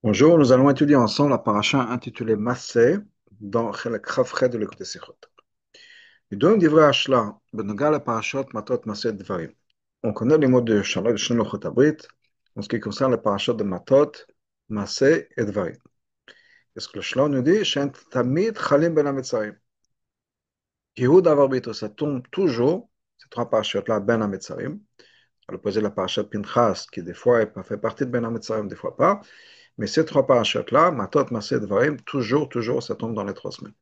Bonjour, nous allons étudier ensemble la paracha intitulée Massé dans Chelek Chavchet de l'Écoute Sichot. Nous divrei Hashla, benoga la parachot matot Massé Dvarim. On connaît les mots de Shalom de Shlomo Abrit en ce qui concerne la parachot de Matot, Massé et Dvarim. Est-ce que le Shalom nous dit Shen Tamid Chalim Ben HaMetzarim? Yehud Avar Bito, ça tombe toujours, ces trois parachutes-là, Ben HaMetzarim, à l'opposé de la parachute Pinchas, qui des fois fait partie de Ben HaMetzarim, des fois pas. Mais ces trois parachutes-là, Matot, Massé, Dvarim, toujours, ça tombe dans les 3 semaines.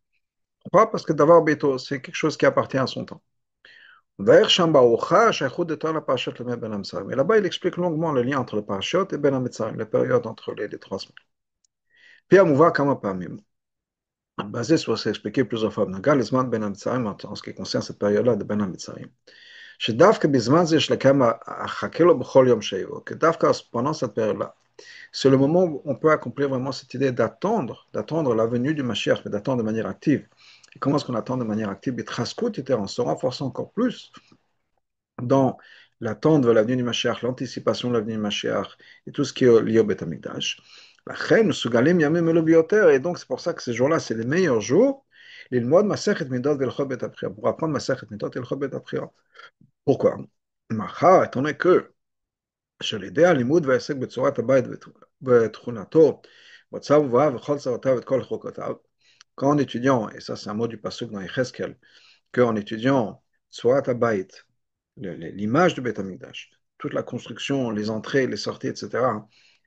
Pourquoi? Parce que d'abord, Beto, c'est quelque chose qui appartient à son temps. D'ailleurs, Shamba Ocha, Shaykhud de la parachute le Ben Hamtzarim. Et là-bas, il explique longuement le lien entre le parachute et Ben Hamtzarim, la période entre les 3 semaines. Puis, à Mouva Kama Pamim, basé sur ce qui est expliqué plusieurs fois, Nagal Isman Ben Hamtzarim, en ce qui concerne cette période-là de Ben Hamtzarim. שדווקא בזמן זה יש לקיים החכה לו בכל יום שיבוא, que דווקא pendant cette période-là, c'est le moment où on peut accomplir vraiment cette idée d'attendre la venue du Mashiach, mais d'attendre de manière active. Et comment est-ce qu'on attend de manière active? On se renforce encore plus dans l'attente de la venue du Mashiach, l'anticipation de la venue du Mashiach et tout ce qui est lié au Beth Amikdash. Et donc c'est pour ça que ces jours-là, c'est les meilleurs jours. Pour apprendre Masechet Midot et Hilchot Bet Abchira. Pourquoi? Étant donné que שעל ידי הלימוד והעסק בצורת הבית ותכונתו, מוצא ובאה וכל צרותיו את כל חוקותיו, qu'en étudiant, et ça c'est un mot du pasuk dans Yecheskel, qu'en étudiant Tzorat Habayit, l'image du Beth Amikdash, toute la construction, les entrées, les sorties, etc.,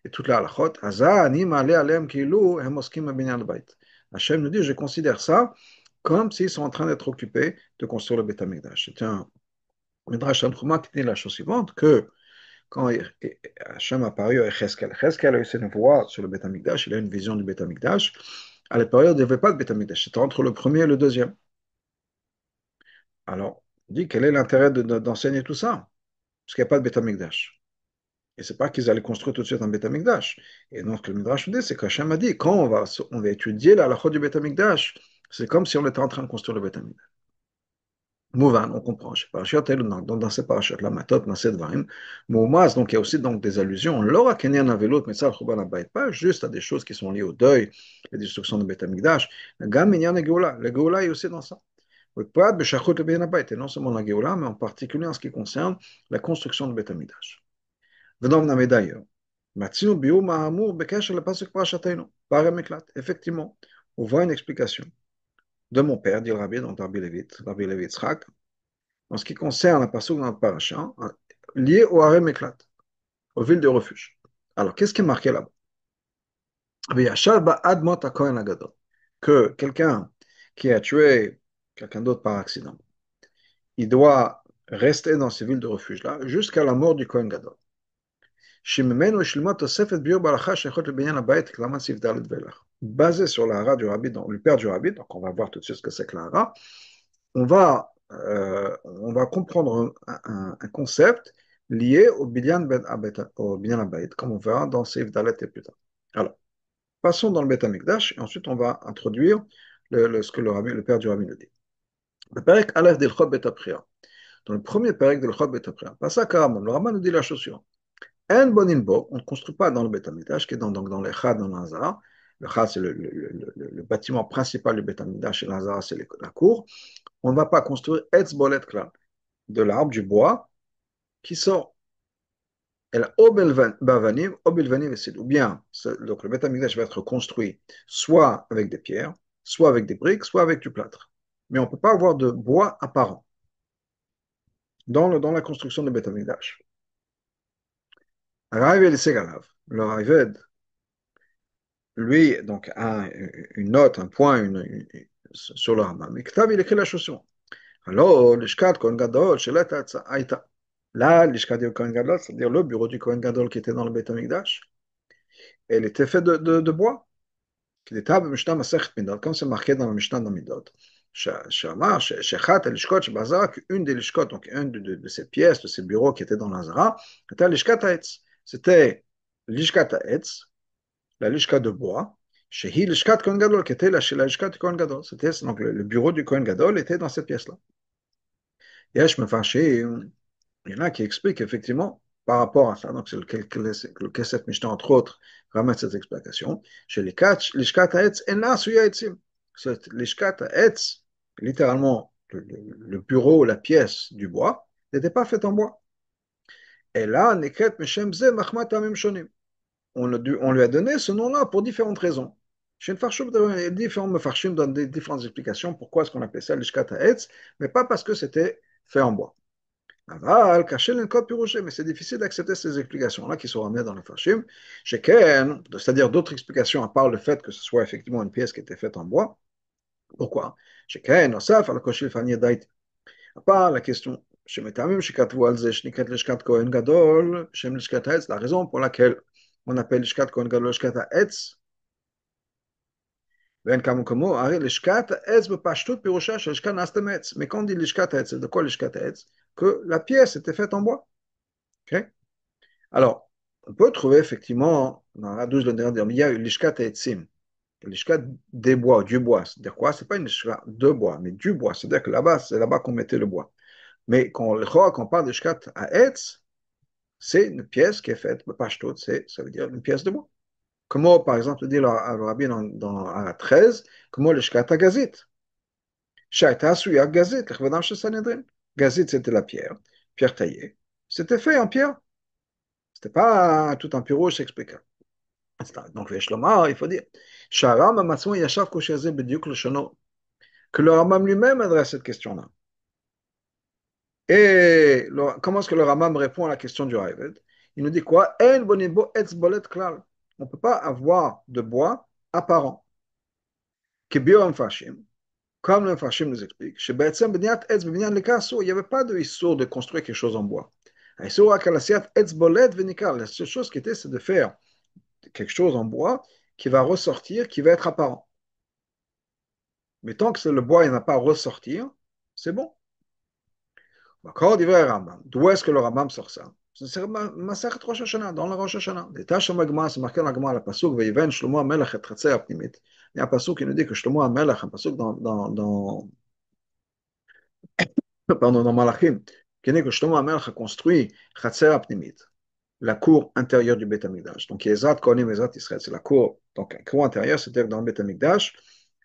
et toute la halachot, Haza ani ma'aleh aleim kilu hem oskim b'binyan bayit. Hachem nous dit, je considère ça comme s'ils sont en train d'être occupés de construire le Beth Amikdash. C'est un Midrash Tanchuma qui dit la chose suivante, que quand Hachem a apparu à Echeskel, Echeskel a eu ses voix sur le Beth Amikdash, il a une vision du Beth Amikdash. À la période, il n'y avait pas de Beth Amikdash, c'était entre le premier et le deuxième. Alors, on dit quel est l'intérêt d'enseigner tout ça? Parce qu'il n'y a pas de Beth Amikdash. Et c'est pas qu'ils allaient construire tout de suite un Beth Amikdash. Et donc, le Midrash dit, c'est qu'Hachem a dit, quand on va étudier la halachot du Beth Amikdash, c'est comme si on était en train de construire le Beth Amikdash. Mouvan, on comprend. Dans ces parachutes-là, Matot, Maset, Varim, Moumaz, donc il y a aussi donc, des allusions. L'aura Kenyan Avelot, mais ça, pas juste à des choses qui sont liées au deuil, la destruction de Beth Amikdash. La gamme Minyan et Géoula. La Géoula est aussi dans ça. Et non seulement la Géoula, mais en particulier en ce qui concerne la construction de Beth Amikdash. Venons d'ailleurs. Matzinu Biou Mahamour Bekesha le Pasuk Parashatenu. Par Emeklat. Effectivement, on voit une explication de mon père, dit le Rabbi, donc Rabbi Levi Tzchak, en ce qui concerne la pasuk dans le paracha, lié au harem éclat, aux villes de refuge. Alors, qu'est-ce qui est marqué là-bas? Que quelqu'un qui a tué quelqu'un d'autre par accident, il doit rester dans ces villes de refuge-là jusqu'à la mort du Kohen Gadol. Basé sur la hara du Rabbi, le père du Rabbi, donc on va voir tout de suite ce que c'est que la hara, on va comprendre un concept lié au Binyan Abayit, comme on verra dans Seif Dalet et plus tard. Alors, passons dans le Beth Amikdash, et ensuite on va introduire ce que le père du Rabbi nous dit. Le Perek Aleph d'Ilchot Bet Abchira. Dans le premier Perek d'Ilchot Bet Abchira, Passa Karamon, le Rambam nous dit la chose suivante. En Boninbo, on ne construit pas dans le Beth Amikdash, qui est dans les Chad, dans l'Azara. Le Chad, c'est le bâtiment principal du Beth Amikdash, et l'Azara, c'est la cour. On ne va pas construire Etz Bolet Klan, de l'arbre, du bois, qui sort. Ou bien, donc le Beth Amikdash va être construit soit avec des pierres, soit avec des briques, soit avec du plâtre. Mais on ne peut pas avoir de bois apparent dans la construction du Beth Amikdash. Le Ravid, lui, donc, a une note, un point sur le Rambam. Il écrit la chose suivante. Alors, l'Ishkat Kohen Gadol, Aïta. Là, l'Ishkat du Kohen Gadol, c'est-à-dire le bureau du Kohen Gadol qui était dans le Beth Amikdash, elle était faite de bois. Comme c'est marqué dans le Mishnah dans Midot. Une des lishkot, donc une de ces pièces, de ces bureaux qui étaient dans l'Azara, était l'ishkat ha'etz. C'était l'ishkat ha'etz, la lishka de bois, shehi lishkat Kohen Gadol, qui était la lishkat du Kohen Gadol. C'était donc le bureau du Kohen Gadol était dans cette pièce-là. Yesh mefarshim, il y en a qui expliquent effectivement par rapport à ça, donc c'est le Kesef Mishnah, entre autres, ramène cette explication. Chez les l'Ishkat Haetz, Ena Suya Etzim. L'Ishkat Haetz, littéralement, le bureau, la pièce du bois, n'était pas faite en bois. Et là, Nekret Meshem Ze Machmat Amim Shonim. On lui a donné ce nom-là pour différentes raisons. Chez le différents mefarshim donnent des différentes explications pourquoi est-ce qu'on appelait ça l'ishkat ha'etz, mais pas parce que c'était fait en bois. Aval, caché l'encode piroché, mais c'est difficile d'accepter ces explications-là qui sont ramenées dans les farshim. Chez Ken, c'est-à-dire d'autres explications à part le fait que ce soit effectivement une pièce qui était faite en bois. Pourquoi? Chez Ken, Osaf, al koshil fani dait. À part la question, chez Metamim, chez Katvu al ze, shniket l'ishkat kohen gadol, chez l'ishkat ha'etz, la raison pour laquelle on appelle l'ishkat kohen gadol l'ishkat ha'etz, mais quand on dit l'ishkat etz, c'est de quoi l'ishkat etz? Que la pièce était faite en bois. Okay? Alors, on peut trouver effectivement, dans la 12, il y a l'ishkat etzim, l'ishkat des bois, du bois. C'est-à-dire quoi? C'est pas une l'ishkat de bois, mais du bois. C'est-à-dire que là-bas, c'est là-bas qu'on mettait le bois. Mais quand on parle d'ishkat à etz, c'est une pièce qui est faite, ça veut dire une pièce de bois. Comment, par exemple, dit le rabbi à la 13, comment l'ishkat à gazit? Shaita Suya Gazit, l'Chvadam chez Sanhedrin. Gazit, c'était la pierre taillée. C'était fait en pierre. C'était pas tout en pierrot, je t'explique. Donc, les Shlomar, il faut dire, Sharam Amatzon Yashav Koshazé Bediuk le Shono, que le Ramam lui-même adresse cette question-là. Et comment est-ce que le Ramam répond à la question du Ravid? Il nous dit quoi? En bonibo etz bolet klal. On ne peut pas avoir de bois apparent. Kibir fashim. Comme le Fashim nous explique, chez Be'etzem B'niyat Etz B'nyan Lekasso, il n'y avait pas de issur de construire quelque chose en bois. Issur Akalasiat Etz Bolet V'nikal, la seule chose qui était, c'est de faire quelque chose en bois qui va ressortir, qui va être apparent. Mais tant que le bois n'a pas à ressortir, c'est bon. Encore dit vrai Rambam. D'où est-ce que le Rambam sort ça? C'est Masechet Rosh Hashanah, dans la Rosh Hashanah. Des tâches Magma, c'est marqué dans la Gemara, le pasuk Ve'iven Shlomo Amelech et Chatzer Apnimit. Il y a un pasuk qui nous dit que Shlomo Amelech, un pasuk pardon, dans Malachim, qui dit que Shlomo HaMelech a construit Chatzer Apnimit, la cour intérieure du Beth Amikdash. Donc, il y a Ezrat Kohanim, Ezrat Israël, c'est la cour. Donc, la cour intérieure, c'est-à-dire que dans le Beth Amikdash,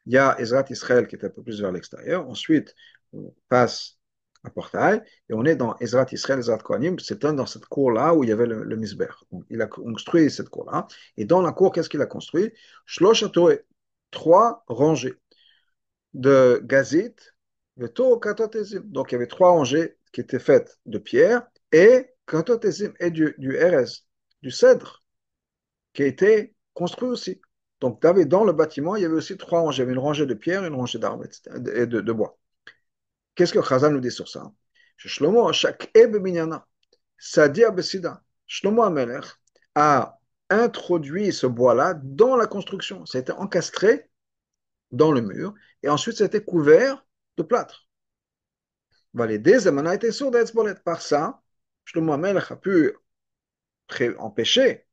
il y a Ezrat Israël qui est un peu plus vers l'extérieur. Ensuite, on passe un portail et on est dans Ezrat Israël, Ezrat Kohanim. C'est dans cette cour-là où il y avait le Misber. Donc, il a construit cette cour-là. Et dans la cour, qu'est-ce qu'il a construit? Shlosh HaToreh, 3 rangées de gazit, le taux katotezim. Donc il y avait 3 rangées qui étaient faites de pierre et katotezim et du RS, du cèdre, qui a été construit aussi. Donc dans le bâtiment, il y avait aussi 3 rangées. Il y avait une rangée de pierre et une rangée d'arbres et de bois. Qu'est-ce que Chazal nous dit sur ça? Shlomo, chaque ebeminyana, Sadia Besida, Shlomo Amelech a introduit ce bois-là dans la construction. Ça a été encastré dans le mur, et ensuite c'était couvert de plâtre. Par ça, Shlomo HaMelech a pu empêcher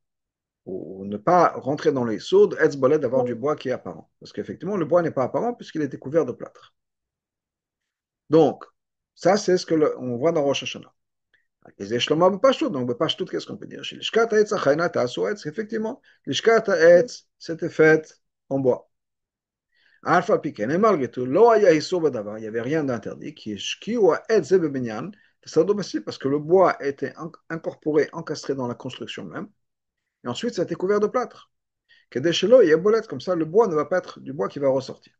ou ne pas rentrer dans les seaux d'Etzbolet d'avoir du bois qui est apparent. Parce qu'effectivement, le bois n'est pas apparent puisqu'il était couvert de plâtre. Donc, ça, c'est ce qu'on voit dans Rosh Hashanah. Et Shlomo Bepashtout, donc Bepashtout, qu'est-ce qu'on peut dire? Chez l'Ishkat Haetz, effectivement, l'Ishkat Haetz, c'était fait en bois. Alpha Piken, et malgré tout, il n'y avait rien d'interdit, parce que le bois était incorporé, encastré dans la construction même, et ensuite ça a été couvert de plâtre. Comme ça, le bois ne va pas être du bois qui va ressortir.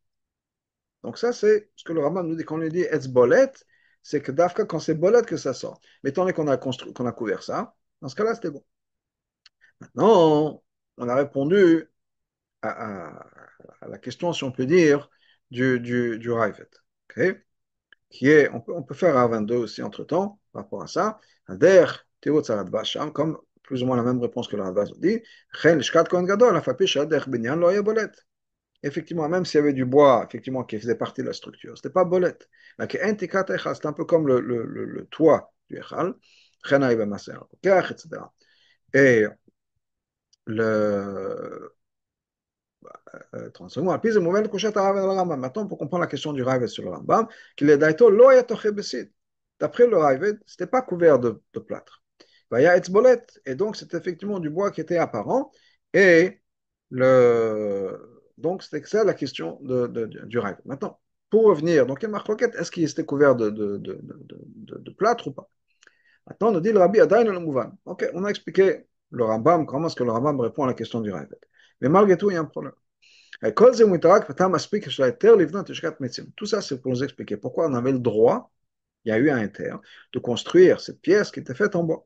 Donc ça, c'est ce que le Rambam nous dit, quand on lui dit etz bolet, c'est que d'Afka, quand c'est bolet que ça sort. Mais étant donné qu'on a couvert ça, dans ce cas-là, c'était bon. Maintenant, on a répondu à la question, si on peut dire, du Ravet. Okay? Qui est, on peut faire un 22 aussi entre-temps, par rapport à ça. Ader, Théo Tzarat Basham, comme plus ou moins la même réponse que le Radbaz dit. Chen Lishkat Kohen Gadol, Afapish Ader Binyan Lo Yeh Bolet. Effectivement, même s'il y avait du bois, effectivement, qui faisait partie de la structure, c'était pas bolet. C'est un peu comme le toit du Echal. Chen Aïba Maser, etc. Et le 30 secondes. Puis, maintenant, pour comprendre la question du Ravid sur le Rambam, qu'il est d'ailleurs d'après le Ravid, ce n'était pas couvert de plâtre. Vaya etzbolet. Et donc, c'est effectivement du bois qui était apparent. Et donc, c'était ça la question du rêve. Maintenant, pour revenir, donc, il y a marloquette, est-ce qu'il était couvert de plâtre ou pas? Maintenant, on nous dit le Rabbi Adain le Mouvan. Ok, on a expliqué le Rambam, comment est-ce que le Rambam répond à la question du rêve. Mais malgré tout, il y a un problème. Tout ça, c'est pour nous expliquer pourquoi on avait le droit, il y a eu un inter, de construire cette pièce qui était faite en bois.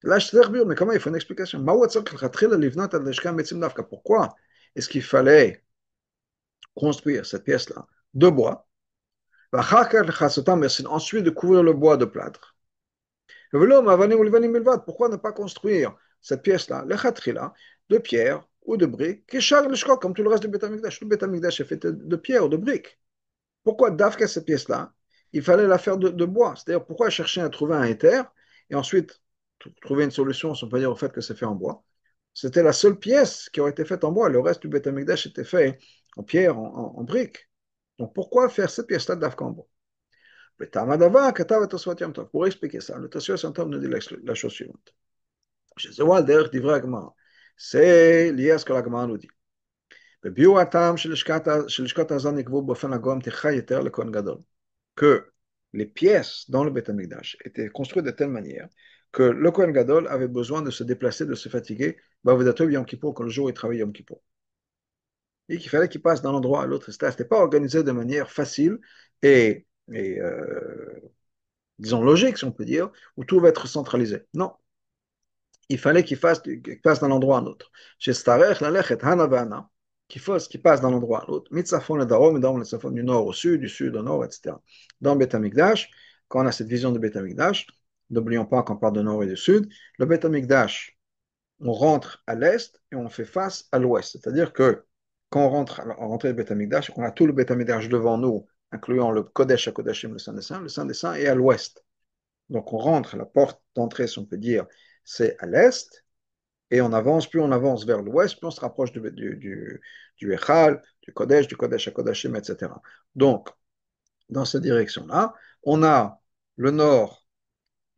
Là, je te dis, mais comment il faut une explication? Pourquoi est-ce qu'il fallait construire cette pièce-là de bois? Ensuite, de couvrir le bois de plâtre. Pourquoi ne pas construire cette pièce-là, le khatrila, de pierre ou de briques, qui charge le shkok, comme tout le reste du Beth Amikdash. Le Beth Amikdash est fait de pierre ou de briques. Pourquoi d'Afka cette pièce-là, il fallait la faire de bois? C'est-à-dire, pourquoi chercher à trouver un éther et ensuite trouver une solution, si on peut dire, au fait que c'est fait en bois? C'était la seule pièce qui aurait été faite en bois. Le reste du Beth Amikdash était fait en pierre, en briques. Donc pourquoi faire cette pièce-là d'Afka en bois? Pour expliquer ça, le Tosfot Yom Tov nous dit la chose suivante. C'est lié à ce que la Gemara nous dit. Que les pièces dans le Beth Amikdash étaient construites de telle manière que le Kohen Gadol avait besoin de se déplacer, de se fatiguer, Yom Kippour, quand le jour il travaillait Yom Kippour. Et qu'il fallait qu'il passe d'un endroit à l'autre. Ce n'était pas organisé de manière facile et disons logique, si on peut dire, où tout va être centralisé. Non, il fallait qu'il passe d'un endroit à un autre. Chez Starech, la lechet, Hana Vana, qu'il passe d'un endroit à l'autre, Mitzafon le Darom, et dans le Mitzafon du nord au sud, du sud au nord, etc. Dans Beth Amikdash, quand on a cette vision de Beth Amikdash, n'oublions pas qu'on parle de nord et du sud, le Beth Amikdash, on rentre à l'est et on fait face à l'ouest. C'est-à-dire que quand on rentre à l'entrée du Beth Amikdash, on a tout le Beth Amikdash devant nous, incluant le Kodesh à Kodashim, le Saint des Saints, est à l'ouest. Donc on rentre, la porte d'entrée, si on peut dire, c'est à l'est, et on avance, plus on avance vers l'ouest, plus on se rapproche du Echal, du Kodesh à Kodashim, etc. Donc, dans cette direction-là, on a le nord,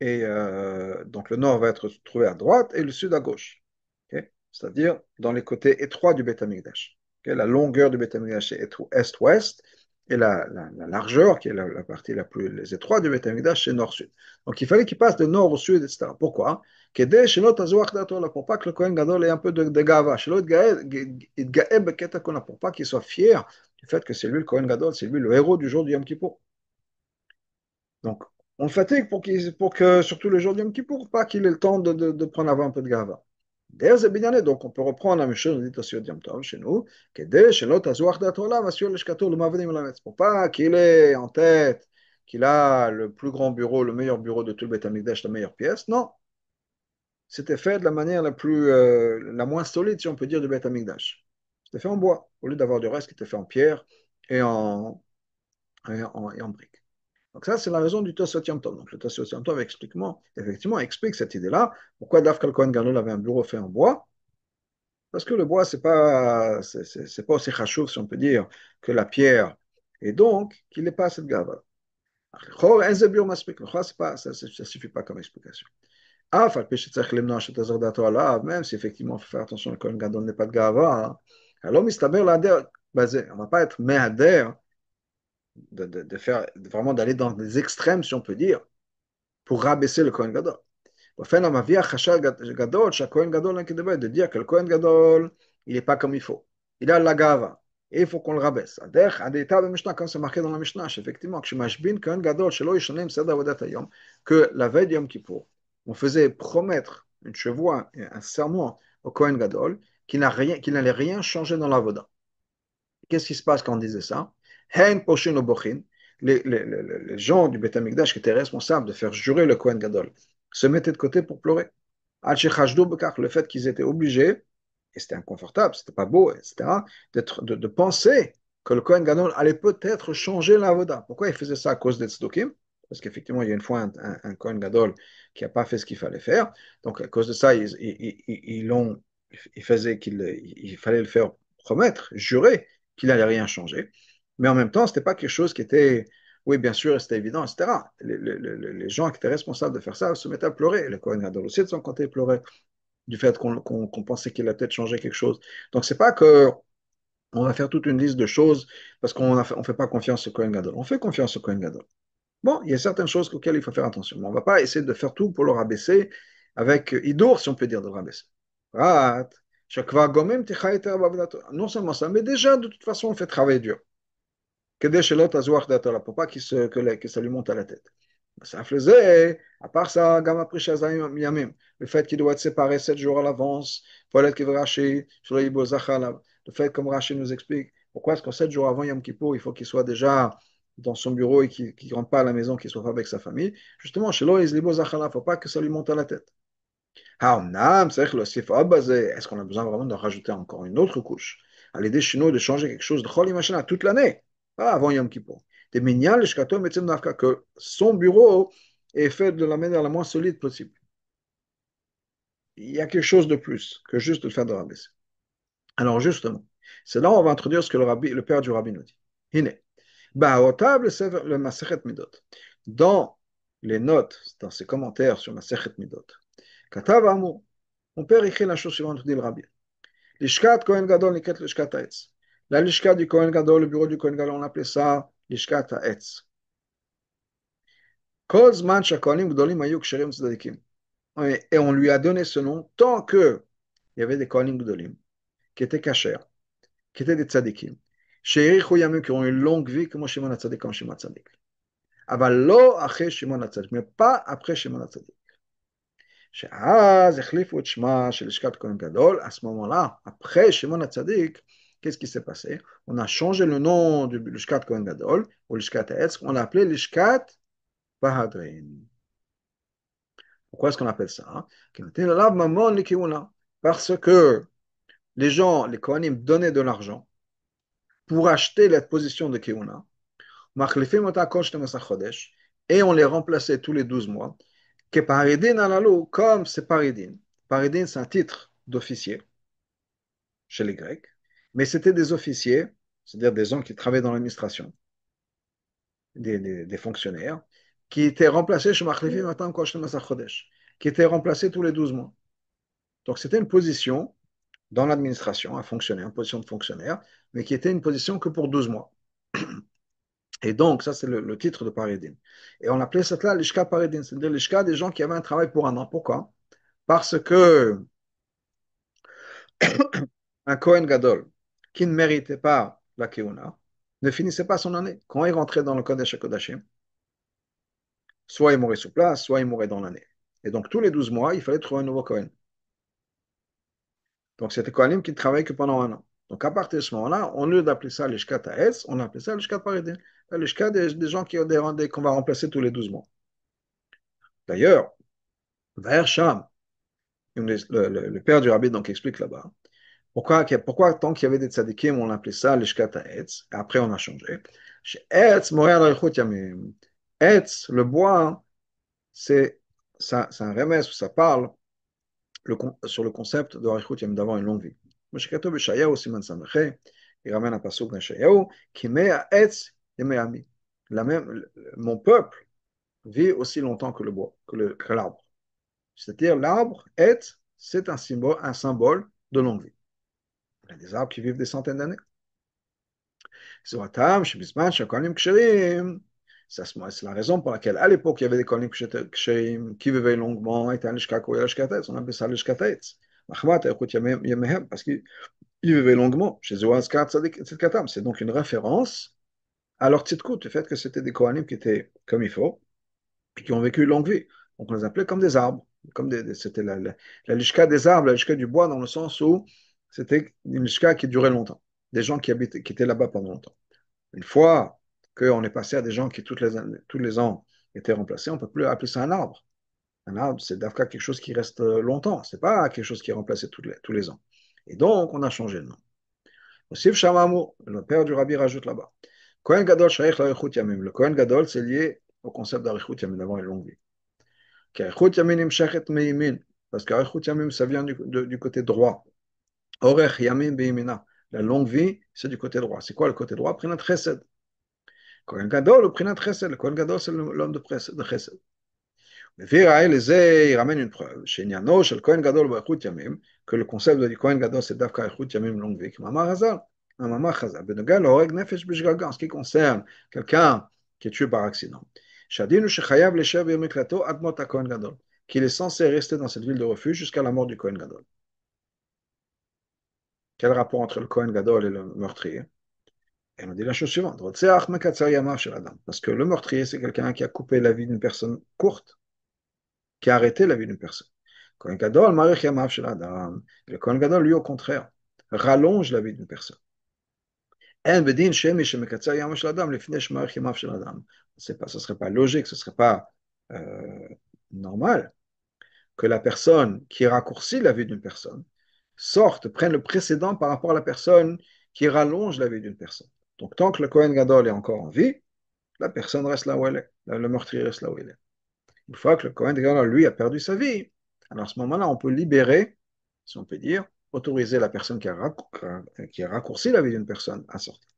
donc le nord va être trouvé à droite et le sud à gauche. Okay. C'est-à-dire dans les côtés étroits du Beth Amikdash. Okay. La longueur du Beth Amikdash est est-ouest, et la largeur, qui est la partie la plus étroite du Beth Amikdash, c'est nord-sud. Donc il fallait qu'il passe de nord au sud, etc. Pourquoi? Pour pas que le Kohen Gadol ait un peu de gava, pour pas qu'il soit fier du fait que c'est lui le Kohen Gadol, c'est lui le héros du jour du Yom Kippour. Donc, on le fatigue pour que, surtout le jour du Yom Kippour, pas qu'il ait le temps de prendre un peu de gava. D'ailleurs, c'est bien dit, donc on peut reprendre la même chose, dit aussi au Yom Tov chez nous, pour pas qu'il ait en tête qu'il a le plus grand bureau, le meilleur bureau de tout le Beth Amikdash, la meilleure pièce. Non, c'était fait de la manière la moins solide, si on peut dire, du Beth Amikdash. C'était fait en bois, au lieu d'avoir du reste qui était fait en pierre et et en briques. Donc ça, c'est la raison du Tosfot Yom Tov. Donc le Tosfot Yom Tov effectivement explique cette idée-là. Pourquoi Dafkal Kohen Gadol avait un bureau fait en bois? Parce que le bois, c'est pas aussi chachouf, si on peut dire, que la pierre. Et donc, qu'il n'est pas assez de gava. Ça suffit pas comme explication. Même si effectivement, il faut faire attention, le Kohen Gadol n'est pas de gava. Alors, on ne va pas être méhader de faire, vraiment d'aller dans les extrêmes, si on peut dire, pour rabaisser le Kohen Gadol. De dire que le Kohen Gadol, il n'est pas comme il faut. Il a la gava. Et il faut qu'on le rabaisse. Comme c'est marqué dans la Mishnah, effectivement, que la veille du Yom Kippour, on faisait promettre une chevoie, un serment au Kohen Gadol, qu'il n'allait rien changer dans la voda. Qu'est-ce qui se passe quand on disait ça? Les gens du Beth Amikdash qui étaient responsables de faire jurer le Kohen Gadol se mettaient de côté pour pleurer. Le fait qu'ils étaient obligés, et c'était inconfortable, c'était pas beau, etc., de penser que le Kohen Gadol allait peut-être changer la voda. Pourquoi ils faisaient ça à cause des tzdukim? Parce qu'effectivement, il y a une fois un Kohen Gadol qui n'a pas fait ce qu'il fallait faire. Donc, à cause de ça, il fallait le faire promettre, jurer qu'il n'allait rien changer. Mais en même temps, ce n'était pas quelque chose qui était Oui, bien sûr, c'était évident, etc. Les gens qui étaient responsables de faire ça se mettaient à pleurer. Le Kohen Gadol aussi, de son côté, pleurait du fait qu'on pensait qu'il a peut-être changé quelque chose. Donc, c'est pas que on va faire toute une liste de choses parce on fait pas confiance au Kohen Gadol. On fait confiance au Kohen Gadol. Bon, il y a certaines choses auxquelles il faut faire attention. Mais on ne va pas essayer de faire tout pour le rabaisser avec Idour, si on peut dire, de le rabaisser. Rat, non seulement ça, mais déjà, de toute façon, on fait travailler dur. Pour pas que ça lui monte à la tête. Ça faisait, à part ça, Gamma Prisha Yamim, le fait qu'il doit être séparé 7 jours à l'avance, pour être qu'il veut racher, sur le Ibo Zachalav, le fait, comme Rachid nous explique, pourquoi est-ce que 7 jours avant Yom Kippur, il faut qu'il soit déjà dans son bureau et qu'il ne rentre pas à la maison, qu'il ne soit pas avec sa famille. Justement, chez Loïs Libo Zachalav, il ne faut pas que ça lui monte à la tête. Est-ce qu'on a besoin vraiment de rajouter encore une autre couche? À l'aider chez nous de changer quelque chose de Choli Machina toute l'année, pas avant Yom Kippur. Des mignal, que son bureau est fait de la manière la moins solide possible. Il y a quelque chose de plus que juste le faire de rabaisser. Alors justement, c'est là où on va introduire ce que le père du rabbi nous dit. Hine. Le Masechet Midot. Dans les notes, dans ses commentaires sur Masechet Midot, Katav Amou, mon père écrit la chose suivante, dit le rabbi. Lishkat Kohen Gadol niket Lishkat Haetz. La Lishkat du Kohen Gadol, le bureau du Kohen Gadol, on appelait ça Lishkat Haetz. Kol Zman Shakonim Gdolim Ayuk Sherim Tzadikim. Et on lui a donné ce nom tant que il y avait des Kohanim Gdolim qui étaient cachers, qui étaient des Tzadikim. Sheirichu Yamim qui ont une longue vie comme Shimon HaTzadik, comme Shimon HaTzadik. Aval lo après Shimon HaTzadik, mais pas après Shimon HaTzadik. שאז החליפו את שמה של לשכת כהן גדול, à ce moment-là, après Shimon HaTzadik, qu'est-ce qui s'est passé? On a changé le nom de Lishkat Kohen Gadol, ou Lishkat Haetz, on l'a appelé Lishkat Bahadrin. Pourquoi est-ce qu'on appelle ça? Parce que les gens, les Kohanim, donnaient de l'argent pour acheter la position de Keuna, et on les remplaçait tous les 12 mois, que Paridin alalou, comme c'est Paridin. Paridin, c'est un titre d'officier chez les Grecs, mais c'était des officiers, c'est-à-dire des gens qui travaillaient dans l'administration, des fonctionnaires, qui étaient remplacés chez Machlifim Matam Koshtem Chodesh, qui étaient remplacés tous les 12 mois. Donc c'était une position dans l'administration, un fonctionnaire, une position de fonctionnaire, mais qui était une position que pour 12 mois. Et donc, ça, c'est le titre de Paridin. Et on appelait ça là l'Ishka Paridin, c'est-à-dire l'Ishka des gens qui avaient un travail pour un an. Pourquoi? Parce que un Kohen Gadol qui ne méritait pas la Keuna ne finissait pas son année. Quand il rentrait dans le Kodesh HaKodashim, soit il mourait sur place, soit il mourait dans l'année. Et donc, tous les 12 mois, il fallait trouver un nouveau Kohen. Donc, c'était Kohanim qui ne travaillait que pendant un an. Donc, à partir de ce moment-là, au lieu d'appeler ça l'Ishkat Haetz, on appelait ça l'Ishkat Paridin. L'Ishkat des gens qu'on va remplacer tous les 12 mois. D'ailleurs, vers Sham, le père du rabbi donc explique là-bas, pourquoi tant qu'il y avait des tzadikim, on appelait ça l'Ishkat Haetz, et après on a changé. Chez Haetz, Moréal Arichut Yamim. Haetz, le bois, c'est un remède où ça parle sur le concept de Arichut Yamim, d'avoir une longue vie. Moshekato Beshayahu, Siman Sameche, il ramène un pasuk d'Ishayahu, qui met à Haetz, Yemeami. Mon peuple vit aussi longtemps que le bois, que l'arbre. C'est-à-dire l'arbre, Haetz, c'est un symbole de longue vie. Il y a des arbres qui vivent des centaines d'années. C'est la raison pour laquelle, à l'époque, il y avait des kohanim qui vivaient longuement, et on appelait ça l'ishkatetz. Parce qu'ils vivaient longuement. C'est donc une référence à leur tzidkut, du fait que c'était des kohanim qui étaient comme il faut, et qui ont vécu une longue vie. Donc on les appelait comme des arbres. C'était la lishka des arbres, la lishka du bois, dans le sens où c'était une lishka qui durait longtemps. Des gens qui étaient là-bas pendant longtemps. Une fois qu'on est passé à des gens qui tous les ans étaient remplacés, on ne peut plus appeler ça un arbre. Un arbre, c'est d'Afka quelque chose qui reste longtemps. Ce n'est pas quelque chose qui est remplacé tous les ans. Et donc, on a changé le nom. Osif Shamamu, le père du rabbi rajoute là-bas. Kohen Gadol Shaykh l'Arichut Yamim. Le Kohen Gadol, c'est lié au concept d'Arichut Yamim, d'avoir une longue vie. Qu'Arichut Yamim Imshachet Meimin. Parce qu'Arichut Yamim, ça vient du côté droit. Orech Yamim Beimina. La longue vie, c'est du côté droit. C'est quoi le côté droit? Prinat Chesed. Kohen Gadol, le Prinat Chesed, le Kohen Gadol, c'est l'homme de Chesed. Il ramène une preuve. Chez Niano, chez le Kohen Gadol, Bechut Yamim, que le concept du Kohen Gadol, c'est Davka Echut Yamim longue vie. Mama Hazal, Mama Hazal. Benegal, Oreg Nefesh Bishgaga, en ce qui concerne quelqu'un qui est tué par accident. Shadinu Shechayav Leshev Yemiklato Admot Kohen Gadol, qu'il est censé rester dans cette ville de refuge jusqu'à la mort du Kohen Gadol. Quel rapport entre le Kohen Gadol et le meurtrier? Et on dit la chose suivante. Parce que le meurtrier, c'est quelqu'un qui a coupé la vie d'une personne courte, qui a arrêté la vie d'une personne. Kohen Gadol, Marich Yamav Shel Adam. Le Kohen Gadol, lui, au contraire, rallonge la vie d'une personne. En bedin shemi shemekatzer Yamav Shel Adam, le finesh Marich Yamav Shel Adam. Ce ne serait pas logique, ce ne serait pas normal que la personne qui raccourcit la vie d'une personne sorte, prenne le précédent par rapport à la personne qui rallonge la vie d'une personne. Donc, tant que le Kohen Gadol est encore en vie, la personne reste là où elle est. Le meurtrier reste là où il est. Une fois que le Kohen Gadol, lui, a perdu sa vie, alors à ce moment-là, on peut libérer, si on peut dire, autoriser la personne qui a raccourci la vie d'une personne à sortir.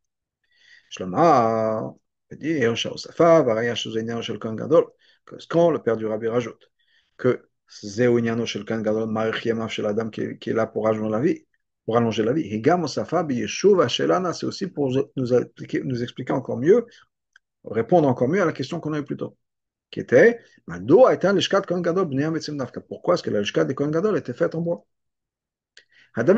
Shlomo peut dire, Shaosafa, Varaya Shuzeniano Shel Kohen Gadol, que ce qu'on, le père du Rabbi rajoute, que Zeuniano Shel Kohen Gadol, Marich Yamav Shel Adam, qui est là pour allonger la vie. Pour allonger la vie. Higam Osafa, Biyeshuv Shelana, c'est aussi pour nous expliquer encore mieux, répondre encore mieux à la question qu'on a eue plus tôt, qui était pourquoi est-ce que la Lishkat de Kohen Gadol était faite en bois? C'est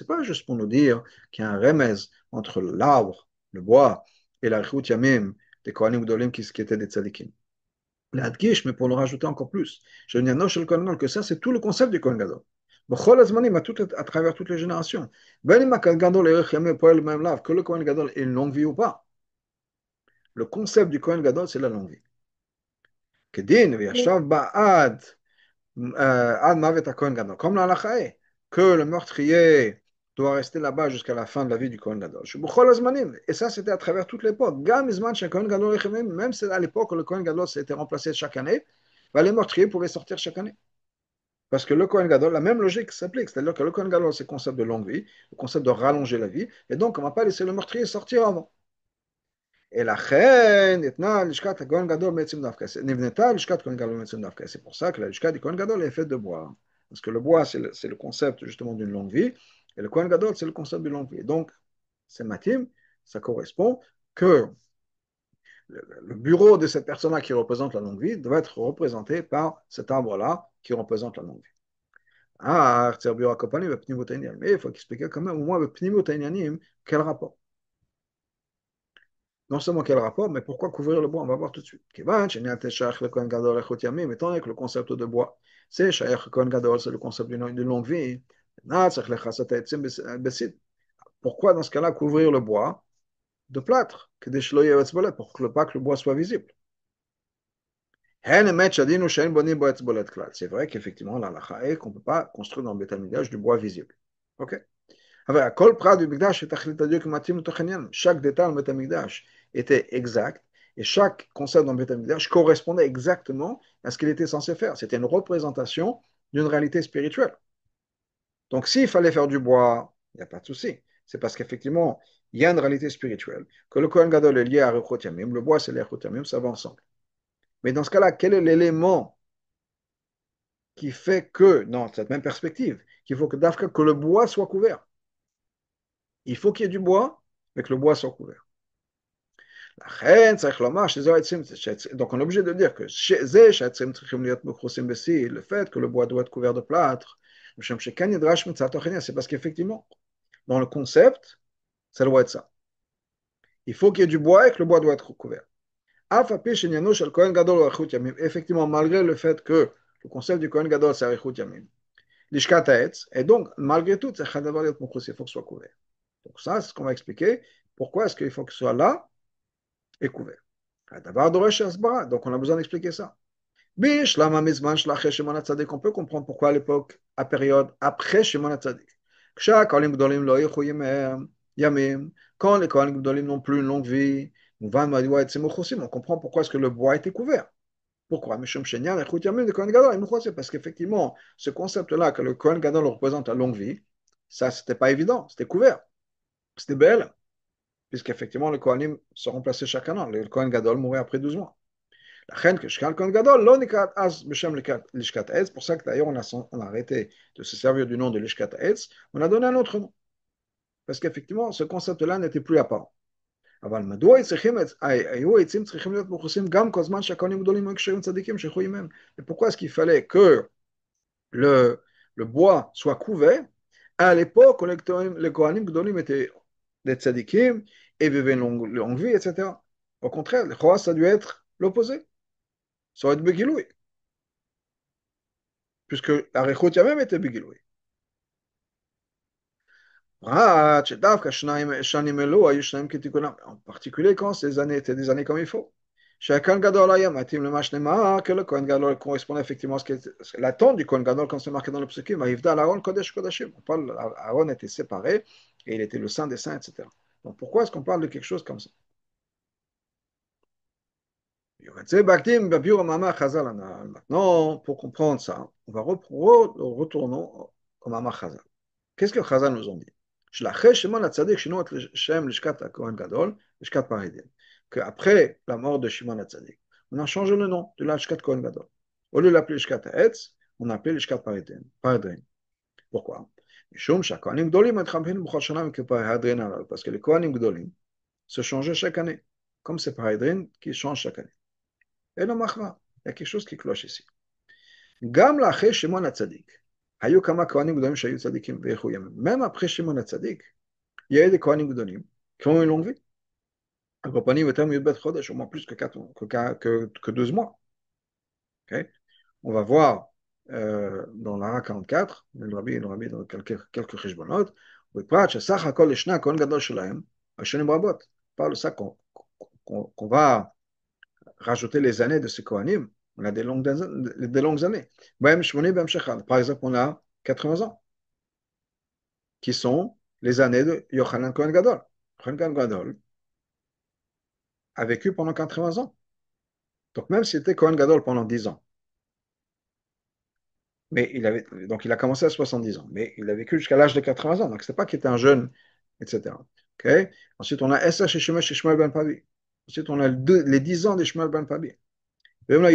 pas juste pour nous dire qu'il y a un remez entre l'arbre, le bois, et la Rechut Yamim des Kohanim Gdolim qui étaient des tzadikim. L'adgish, mais pour le rajouter encore plus, que ça, c'est tout le concept du Kohen Gadol. À travers toutes les générations. Que le Kohen Gadol ait une longue vie ou pas. Le concept du Kohen Gadol, c'est la longue vie. Comme la halakha est, que le meurtrier doit rester là-bas jusqu'à la fin de la vie du Kohen Gadol. Et ça, c'était à travers toute l'époque. Même c'est à l'époque où le Kohen Gadol s'était remplacé chaque année, les meurtriers pouvaient sortir chaque année. Parce que le Kohen Gadol, la même logique s'applique, c'est-à-dire que le Kohen Gadol, c'est le concept de longue vie, le concept de rallonger la vie, et donc on ne va pas laisser le meurtrier sortir avant. Et la reine, c'est pour ça que la Lishkat du Kohen Gadol est faite de bois. Parce que le bois, c'est le concept justement d'une longue vie, et le Kohen Gadol, c'est le concept d'une longue vie. Et donc, c'est matim, ça correspond que le bureau de cette personne-là qui représente la longue vie doit être représenté par cet arbre-là qui représente la longue vie. Ah, mais il faut expliquer quand même au moins le Pnimot quel rapport. Non seulement quel rapport, mais pourquoi couvrir le bois? On va voir tout de suite. Étant donné que le concept de bois, c'est Shaykh Kohen Gadol, c'est le concept d'une longue vie. Pourquoi dans ce cas-là couvrir le bois de plâtre? Pour que pas que le bois soit visible. C'est vrai qu'effectivement, la halakha est qu'on ne peut pas construire dans le Beit HaMikdash du bois visible. Ok? Chaque détail dans le Beit HaMikdash était exact et chaque concept dans le Beit HaMikdash correspondait exactement à ce qu'il était censé faire. C'était une représentation d'une réalité spirituelle. Donc, s'il fallait faire du bois, il n'y a pas de souci. C'est parce qu'effectivement, il y a une réalité spirituelle, que le Kohen Gadol est lié à Rechut Yamim, le bois c'est l'Rechut Yamim, ça va ensemble. Mais dans ce cas-là, quel est l'élément qui fait que, dans cette même perspective, qu'il faut que le bois soit couvert? Il faut qu'il y ait du bois, mais que le bois soit couvert. Donc on est obligé de dire que le fait que le bois doit être couvert de plâtre, c'est parce qu'effectivement, dans le concept, ça doit être ça. Il faut qu'il y ait du bois et que le bois doit être couvert. Effectivement, malgré le fait que le concept du Kohen Gadol, c'est Arichut Yamim, et donc, malgré tout, il faut que ce soit couvert. Donc ça, c'est ce qu'on va expliquer. Pourquoi est-ce qu'il faut que ce soit là et couvert? Donc on a besoin d'expliquer ça. On peut comprendre pourquoi à l'époque, à période après Shimon HaTzadik, quand les Kohanim Gdolim n'ont plus une longue vie, on comprend pourquoi est-ce que le bois était couvert. Pourquoi? Parce qu'effectivement, ce concept-là, que le Kohen Gadol représente la longue vie, Ça, c'était pas évident, c'était couvert, c'était belle, puisqu'effectivement, les Kohanim se remplaçaient chaque an. Le Kohen Gadol mourait après 12 mois. לכן כשקהל כהן גדול לא נקרא אז בשם לשכת העץ, pour ça que d'ailleurs on a arrêté de se servir du nom de לשכת העץ, on a donné un autre nom, parce qu'effectivement ce concept-là n'était plus apparent. אבל מדוע היו העצים צריכים להיות מכוסים גם כל זמן שהכהנים גדולים היו כשרים צדיקים שילכו עמהם? Et pourquoi est-ce qu'il fallait que le bois soit couvert à l'époque où les Kohanim Gdolim étaient des tzadikim et vivaient une longue vie, etc. Au contraire, le Choas, ça a dû être l'opposé. Ça aurait été Begiloui, puisque Arichut Yamem était Begiloui. En particulier quand ces années étaient des années comme il faut. Chacun Gadol Ayam, Atim le Mashnema, que le Kohen Gadol correspondait effectivement à ce qui est l'attente du Kohen Gadol quand c'est marqué dans le psukim, Aïvda Aaron Kodesh Kodashim. On parle, Aaron était séparé et il était le saint des saints, etc. Donc pourquoi est-ce qu'on parle de quelque chose comme ça? Maintenant, pour comprendre ça, on va retourner au Mama Chazal. Qu'est-ce que Chazal nous ont dit? Qu'après la mort de Shimon HaTzadik, on a changé le nom de la Lishkat Kohen Gadol. Au lieu de l'appeler Lishkat Ha'etz, on a appelé Lishkat Paredrin. Pourquoi? Parce que les Kohanim Gdolim se changeaient chaque année, comme c'est Paredrin qui change chaque année. Et le Machra, il y a quelque chose qui cloche ici. Gam לאחרי שמעון הצדיק, היו כמה כהנים גדולים שהיו צדיקים ואיכו ימים. Même après Shimon HaTzadik, il y a eu des Kohanim Gdolim qui ont une longue vie. Accompagnés au terme Yudbet Chodesh, au moins plus que 12 mois. Okay? On va voir dans l'Ara 44, le Rabbi dans quelques cheshbonot, בפרט שסך הכל לשני הכהן גדול שלהם, השנים רבות. Par le ça qu'on va rajouter les années de ces Kohanim, on a des longues années. Par exemple, on a 80 ans, qui sont les années de Yochanan Kohen Gadol. Kohen Gadol a vécu pendant 80 ans. Donc même s'il était Kohen Gadol pendant 10 ans, mais donc il a commencé à 70 ans, mais il a vécu jusqu'à l'âge de 80 ans, donc c'est pas qu'il était un jeune, etc. Okay? Ensuite, on a Esser chez Shmuel ben Pavi. Ensuite, on a les 10 ans de Shmuel ben Pavi. Ensuite,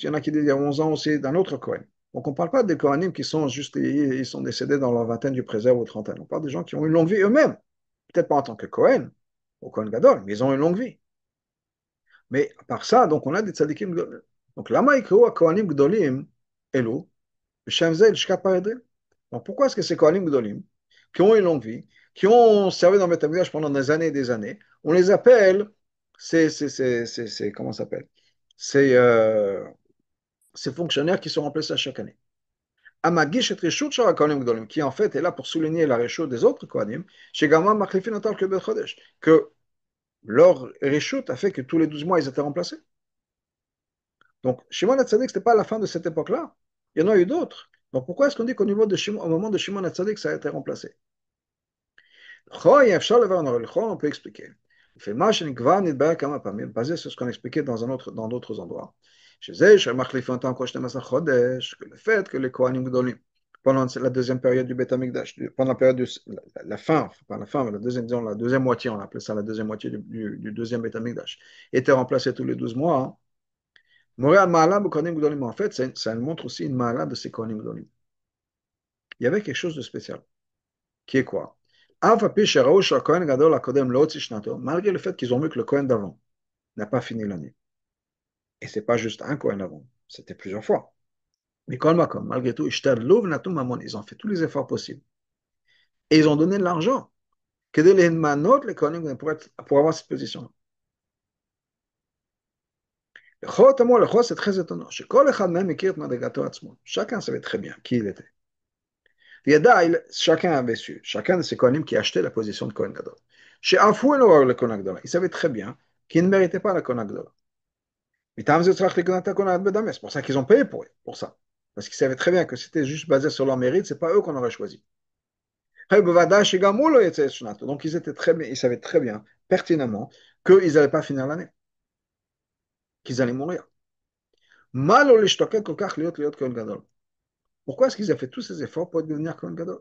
il y en a qui disent il y a 11 ans aussi d'un autre Kohen. Donc on ne parle pas des Kohanim qui sont juste, ils sont décédés dans leur vingtaine du préserve ou trentaine. On parle des gens qui ont une longue vie eux-mêmes. Peut-être pas en tant que Kohen, ou Kohen Gadol, mais ils ont une longue vie. Mais à part ça, donc on a des tzadikim. Donc lama יקראו הכהנים גדולים אלו, בשם זה לשכת פרדרים. Donc pourquoi est-ce que ces Kohanim Gdolim, qui ont une longue vie, qui ont servi dans le Beth Amikdash pendant des années et des années, on les appelle, comment ça s'appelle? C'est ces fonctionnaires qui sont remplacés à chaque année. Amagish et Rishut Shara Kohanim Gdolim, qui en fait est là pour souligner la Rishut des autres Kohanim, chez Gamma Machlifin Atal que Bet Chodesh, que leur Rishut a fait que tous les 12 mois ils étaient remplacés. Donc, Shimon HaTzadik, ce n'était pas la fin de cette époque-là. Il y en a eu d'autres. Donc, pourquoi est-ce qu'on dit qu'au niveau de au moment de Shimon HaTzadik, ça a été remplacé? On peut expliquer. Basé sur ce qu'on expliquait dans d'autres endroits. Que le fait que les Kohanim Gdolim, pendant la deuxième période du Beth Amikdash, pendant la période de la fin, pas la fin, mais la deuxième moitié, on appelait ça la deuxième moitié du deuxième Beth Amikdash, étaient remplacés tous les 12 mois. Hein. En fait, ça montre aussi une ma'ala de ces Kohanim Gdolim. Il y avait quelque chose de spécial, qui est quoi? Malgré le fait qu'ils ont vu que le Kohen d'avant n'a pas fini l'année. Et ce n'est pas juste un Kohen avant, c'était plusieurs fois. Mais malgré tout, ils ont fait tous les efforts possibles. Et ils ont donné de l'argent les Kohanim pour avoir cette position-là. C'est très étonnant. Chacun savait très bien qui il était. Chacun avait su, chacun de ces Kohanim qui achetait la position de Kohen Gadol. Chez Afou le Kohen Gadol, il savait très bien qu'il ne méritait pas la Kohen Gadol. C'est pour ça qu'ils ont payé pour ça. Parce qu'ils savaient très bien que c'était juste basé sur leur mérite, c'est pas eux qu'on aurait choisi. Donc ils savaient très bien, pertinemment, qu'ils n'allaient pas finir l'année, qu'ils allaient mourir. Pourquoi est-ce qu'ils ont fait tous ces efforts pour devenir Kohen Gadol?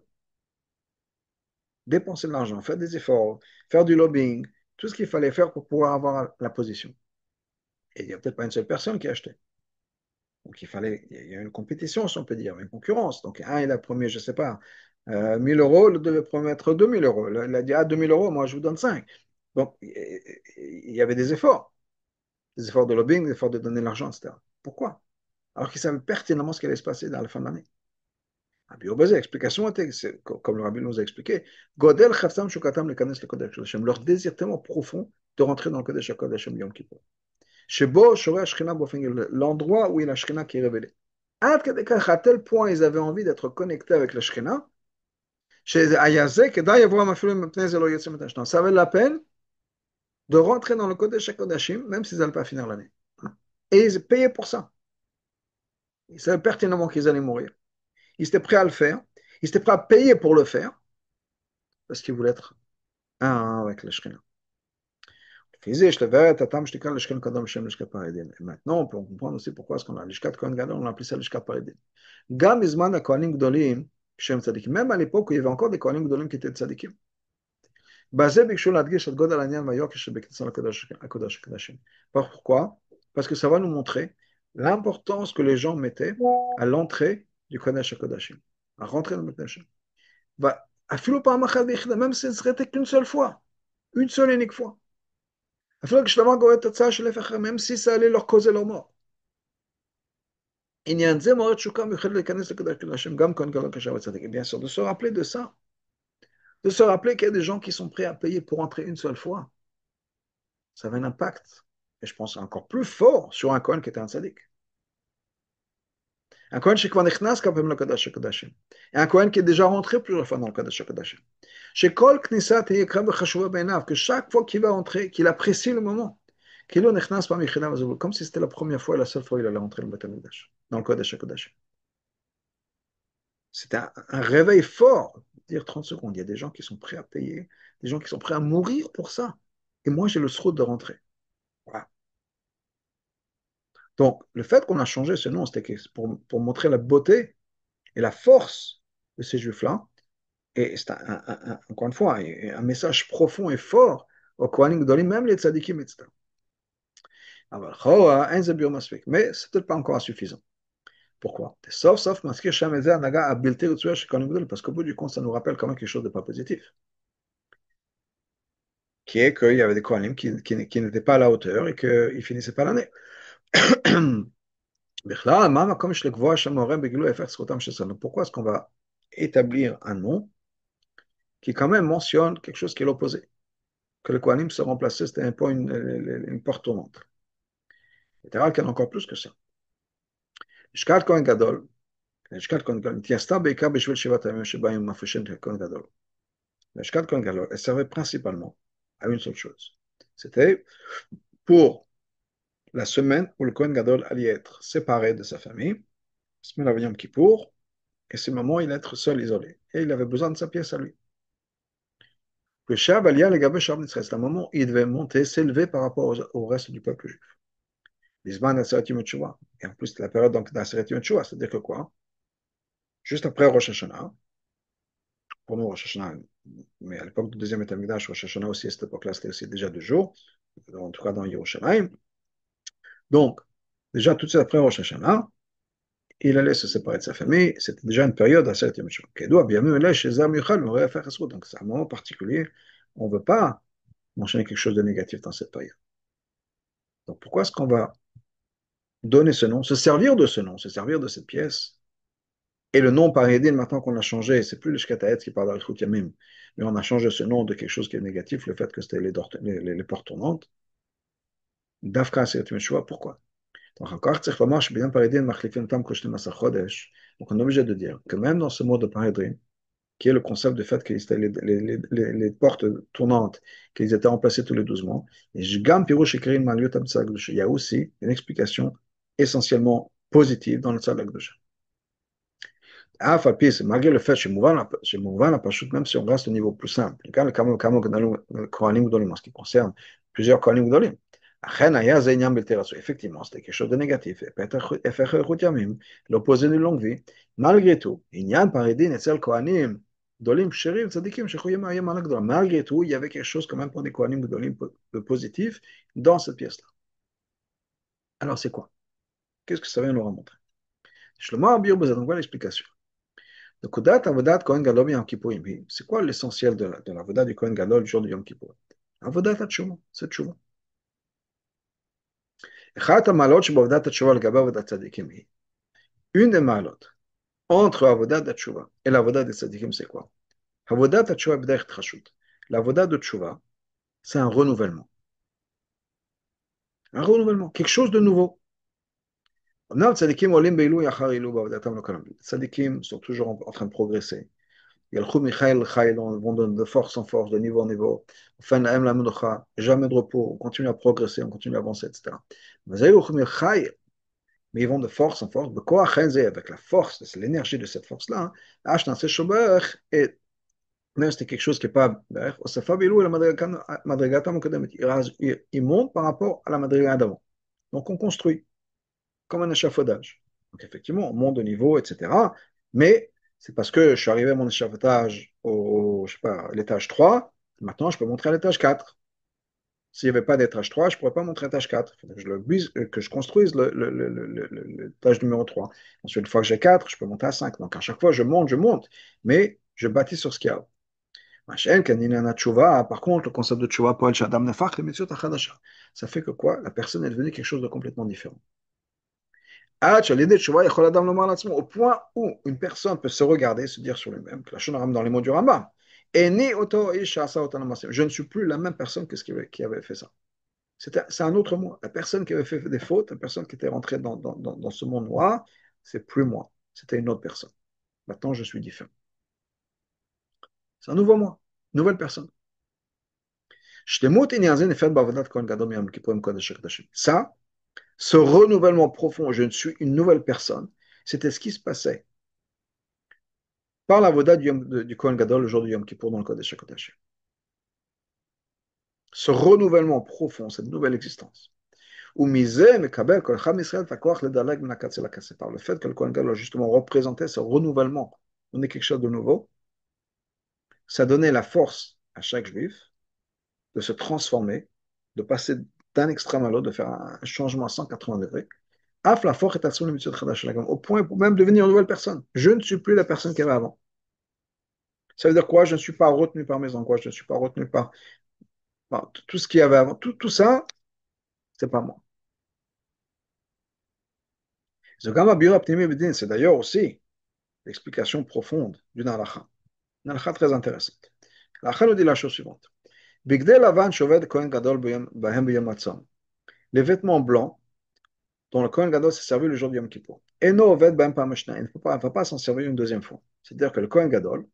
Dépenser de l'argent, faire des efforts, faire du lobbying, tout ce qu'il fallait faire pour pouvoir avoir la position. Et il n'y a peut-être pas une seule personne qui a acheté. Donc il y a une compétition, si on peut dire, une concurrence. Donc un, il a promis, je ne sais pas, 1000 euros, le devait promettre 2000 euros. Il a dit, ah, 2000 euros, moi je vous donne 5. Donc il y avait des efforts de lobbying, des efforts de donner l'argent, etc. Pourquoi? Alors qu'ils savaient pertinemment ce qui allait se passer dans la fin de l'année. Rabbi Obazé, l'explication était, comme le rabbi nous a expliqué, Godel Chafsam Shukatam le Kanes le Kodesh Hashem, leur désir tellement profond de rentrer dans le Kodesh Hashem Yom Kippur. Shebo Shorei Shechina Bofengel, l'endroit où il y a la Shechina qui est révélée. À tel point ils avaient envie d'être connectés avec la Shekhinah, ça valait la peine de rentrer dans le Kodesh HaKodashim, même s'ils n'allaient pas finir l'année. Et ils payaient pour ça. Ils savaient pertinemment qu'ils allaient mourir. Ils étaient prêts à le faire. Ils étaient prêts à payer pour le faire, parce qu'ils voulaient être un avec la Shekhinah. Maintenant, on peut comprendre aussi pourquoi est-ce qu'on a l'Ishkat Kohen Gadol, on a appelé ça l'Ishkat Paridin. Gam izman ha-Kohanim Gdolim, Shem Tzadikim. Même à l'époque où il y avait encore des Kohanim Gdolim qui étaient Tzadikim. Basé ביקשו להדגיש את גודל העניין והיוקר שבכניסה לקודש הקודשים. Pourquoi? Parce que ça va nous montrer l'importance que les gens mettaient à l'entrée du Kodesh HaKodashim, à rentrer dans le Kodesh. אפילו פעם אחת ביחידה, même si ce serait qu'une seule fois, une seule et unique fois. אפילו כשלמה גורם תוצאה של להפך, même si ça allait leur causer leur mort. עניין זה מעורר תשוקה מיוחדת להיכנס לקודש הקודשים, גם כהן גדול כשאר וצדיק. Et bien sûr, de se rappeler de ça, de se rappeler qu'il y a des gens qui sont prêts à payer pour entrer une seule fois. Ça avait un impact, et je pense encore plus fort sur un Kohen qui était un tzaddik. Un Kohen qui quand même le Kodesh HaKodashim. Et un Kohen qui est déjà rentré plusieurs fois dans le Kodesh HaKodashim. Chez Kol Knisat que chaque fois qu'il va entrer, qu'il apprécie le moment. Comme si c'était la première fois et la seule fois qu'il allait rentrer dans le Kodesh HaKodashim. C'était un réveil fort. Dire 30 secondes, il y a des gens qui sont prêts à payer, des gens qui sont prêts à mourir pour ça. Et moi, j'ai le srout de rentrer. Voilà. Donc, le fait qu'on a changé ce nom, c'était pour montrer la beauté et la force de ces juifs-là. Et c'est encore une fois un message profond et fort aux Kohanim Gdolim, même les tzadikim, etc. Mais c'est peut-être pas encore suffisant. Pourquoi? Sauf, parce qu'au bout du compte, ça nous rappelle quand même quelque chose de pas positif. Qui est qu'il y avait des Kohanim qui n'étaient pas à la hauteur et qu'ils ne finissaient pas l'année. Pourquoi est-ce qu'on va établir un nom qui quand même mentionne quelque chose qui est l'opposé? Que le Kohanim se remplaçait, c'était un peu une porte tournante. Et qu'il y en a encore plus que ça. Shkat Kohen Gadol, Shkat Kohen Gadol, Tiasta Beika Beshvel Shivat Hayamim Shebayim Mafushin Kohen Gadol. Le Shkat Kohen Gadol, elle servait principalement à une seule chose. C'était pour la semaine où le Kohen Gadol allait être séparé de sa famille, semaine à Yom Kippour, et ce moment, il allait être seul, isolé. Et il avait besoin de sa pièce à lui. Le Shab Aliyah, le Gabé Shab Nitzres, c'est un moment où il devait monter, s'élever par rapport au reste du peuple juif. L'Isman Aseret Yom Teshuvah. Et en plus, la période d'Aseret Yom Teshuvah, c'est-à-dire que quoi? Juste après Rosh Hashanah, pour nous, Rosh Hashanah, mais à l'époque du deuxième Beth Amikdash, Rosh Hashanah aussi, à cette époque-là, c'était aussi déjà 2 jours, en tout cas dans Yerushalayim. Donc, déjà tout de suite après Rosh Hashanah, il allait se séparer de sa famille, c'était déjà une période à Aseret Yom Teshuvah. Donc, c'est un moment particulier, on ne veut pas mentionner quelque chose de négatif dans cette période. Donc, pourquoi est-ce qu'on va donner ce nom, se servir de ce nom, se servir de cette pièce? Et le nom Paridin, maintenant qu'on l'a changé, c'est plus le Shkataetz qui parle d'Arichut Yamim, mais on a changé ce nom de quelque chose qui est négatif, le fait que c'était les portes tournantes. Dafka, c'est une choix, pourquoi? Donc encore, donc on est obligé de dire que même dans ce mot de Paridin, qui est le concept du fait que c'était les portes tournantes, qu'ils étaient remplacés tous les 12 mois, il y a aussi une explication essentiellement positive dans le Tzad Akdosha. Malgré le fait chez Mouvan, même si on reste au niveau plus simple, en ce qui concerne plusieurs Kohanim Gdolim, Effectivement, c'était quelque chose de négatif. L'opposé de longue vie. Malgré tout, malgré tout, il y avait quelque chose quand même pour des Kohanim Gdolim de positif dans cette pièce-là. Alors, c'est quoi? Qu'est-ce que ça vient nous remontrer? Shlomo Abir vous donne l'explication. Le Kodat Avodat Kohen Gadol Yom Kippourim. C'est quoi l'essentiel de la Avodat du Kohen Gadol le jour du Yom Kippour? Avodat Tchouva, c'est Tchouva. Une des malotes entre Avodat Tchouva et l'Avodat des Tzadikim, c'est quoi? Avodat Tchouva b'derech trashut. L'Avodat de Tchouva, c'est un renouvellement. Un renouvellement, quelque chose de nouveau. Les tzadikim sont toujours en train de progresser. Ils vont de force en force, de niveau en niveau. Jamais de repos. On continue à progresser, on continue à avancer, etc. Mais ils vont de force en force. Avec la force, c'est l'énergie de cette force-là. Et même si c'était quelque chose qui n'est pas. Il monte par rapport à la madriga d'avant. Donc on construit comme un échafaudage. Donc effectivement, on monte de niveau, etc. Mais c'est parce que je suis arrivé à mon échafaudage je sais pas, à l'étage 3, maintenant je peux monter à l'étage 4. S'il n'y avait pas d'étage 3, je ne pourrais pas monter à l'étage 4. Il faut que je construise l'étage numéro 3. Ensuite, une fois que j'ai 4, je peux monter à 5. Donc à chaque fois, je monte, mais je bâtis sur ce qu'il y a. Par contre, le concept de tchouva, ça fait que quoi? La personne est devenue quelque chose de complètement différent. Au point où une personne peut se regarder, se dire sur lui-même, que la Shonara dans les mots du Rambam, je ne suis plus la même personne que ce qui avait fait ça. C'est un autre moi. La personne qui avait fait des fautes, la personne qui était rentrée dans ce monde noir, c'est plus moi. C'était une autre personne. Maintenant, je suis différent. C'est un nouveau moi, une nouvelle personne. Ça, ce renouvellement profond, je ne suis une nouvelle personne, c'était ce qui se passait par la voda du Kohen Gadol le jour du Yom Kippour dans le Kodesh HaKodashim. Ce renouvellement profond, cette nouvelle existence. Par le fait que le Kohen Gadol justement représentait ce renouvellement, on est quelque chose de nouveau, ça donnait la force à chaque juif de se transformer, de passer d'un extrême à l'autre, de faire un changement à 180 degrés, au point pour même devenir une nouvelle personne. Je ne suis plus la personne qu'il y avait avant. Ça veut dire quoi? Je ne suis pas retenu par mes angoisses, je ne suis pas retenu par tout ce qu'il y avait avant. Tout ça, c'est pas moi. C'est d'ailleurs aussi l'explication profonde d'une halakha. Une halakha très intéressante. L'halakha nous dit la chose suivante. Les vêtements blancs dont le Kohen Gadol s'est servi le jour du Yom Kippour. Il ne va pas s'en servir une deuxième fois. C'est-à-dire que le Kohen Gadol,